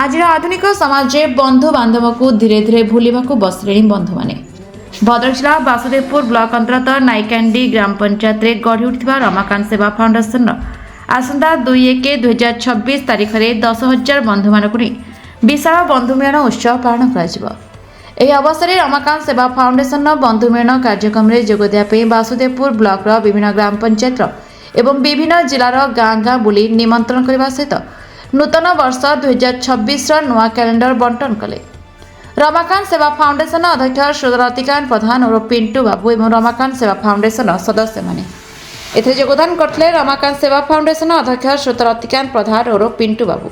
आज आधुनिक समाज बंधु बांधव को धीरे धीरे भूलने को बसले बंधु मैंने भद्रक जिला बासुदेवपुर ब्लॉक अंतर्गत नाइकांडी ग्राम पंचायत रे गढ़ी उठिबा रमाकांत सेवा फाउंडेशन आसंता 2/1/2026 तारीख में 10,000 बंधु मानक विशाल बंधु मिलन उत्सव पालन कर अवसर में रमाकांत सेवा फाउंडेशन बंधु मिलन कार्यक्रम में जोगदेवा बासुदेवपुर ब्लॉक विभिन्न ग्राम पंचायत एवं विभिन्न जिलार गाँ गाँ बुली निमंत्रण करने सहित नूतन वर्ष 2026 नुआ कैलेंडर बंटन कले। रमाकांत सेवा फाउंडेशन अध्यक्ष रतिकांत प्रधान और पिंटू बाबू एवं रमाकांत सेवा फाउंडेशन सदस्य माने एथे योगदान करथिले। रमाकांत सेवा फाउंडेशन अध्यक्ष रतिकांत प्रधान और पिंटू बाबू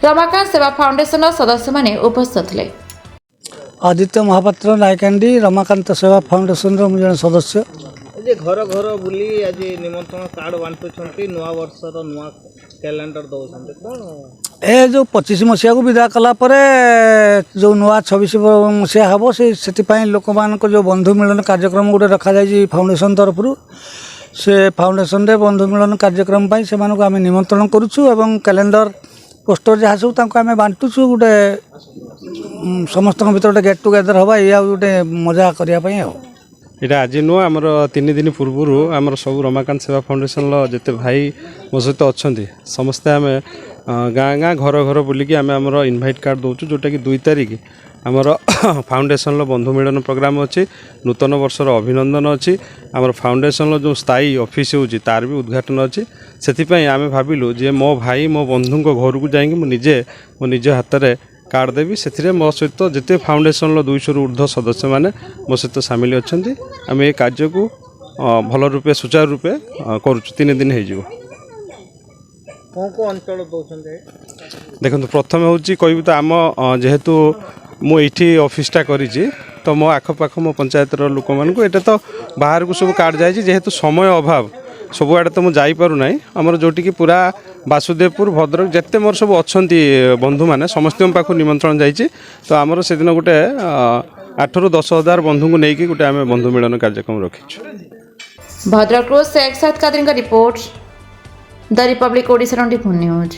रमाकांत सेवा फाउंडेशन सदस्य माने उपस्थित थे। आदित्य महापात्र नायकांडी रमाकांत सेवा फाउंडेशन जन सदस्य जे घर घर बुली आज निमंत्रण कार्ड बांटुछंती नुआ वर्षर नुआ कैलेंडर दउछंती कोन ए जो 25 मसीहा को विदा कला परे जो नुआ 26 मसीहा हबो से लोक मान को जो बंधु मिलन कार्यक्रम गोटे रखा जाय फाउंडेशन तरफ से फाउंडेशन रे बंधु मिलन कार्यक्रम पाई से मानको आमे निमंत्रण करूछु एवं कैलेंडर पोस्टर जहाँ सब तांको आमे बांटुछु गोटे समस्त भीतर गोटे गेट टुगेदर हवा या गोटे मजा करिया पई हो। यहाँ आज नुआ आमर 3 दिन पूर्वर आमर सब रमाकांत सेवा फाउंडेशन जिते भाई मो सहित अच्छा समस्ते आम गाँ गाँ घर घर बुलिकी आम आमर इनभाइट कार्ड दौचु जोटा कि 2 तारीख आमर फाउंडेशन बंधु मिलन प्रोग्राम अच्छी नूतन वर्षर अभिनंदन अच्छी आमर फाउंडेशन जो स्थायी ऑफिस हो तार भी उद्घाटन अच्छी से आम भाविलु जे मो भाई मो बंधु घर को जाकि मो निज हाथ में कार्ड देवी से मो सहित जिते फाउंडेशन 200 ऊर्ध्व सदस्य मैंने मो सहित सामिल अच्छा आम ये कार्य को भल रूपे सुचारू रूपे करुचु 3 दिन हो अंचल देखो प्रथम हूँ कह तो आम जेहेतु मुझे ऑफिसटा करी तो मो आखपाख मो पंचायत लोक मानू ये तो बाहर को सब कार्ड जाए जेहेतु समय अभाव सब आड़े तो मुझे ना आमर जोटि की पूरा बासुदेवपुर भद्रक जिते मोर सब अच्छा बंधु मैंने समस्त पाखु निमंत्रण जाइए तो आमर से दिन गोटे 8 ରୁ 10 हजार बंधु को लेकिन गोटे आम बंधु मिलन कार्यक्रम रखीचु। भद्रक शेख साद कादरी का report the Republic Odisha 24 news.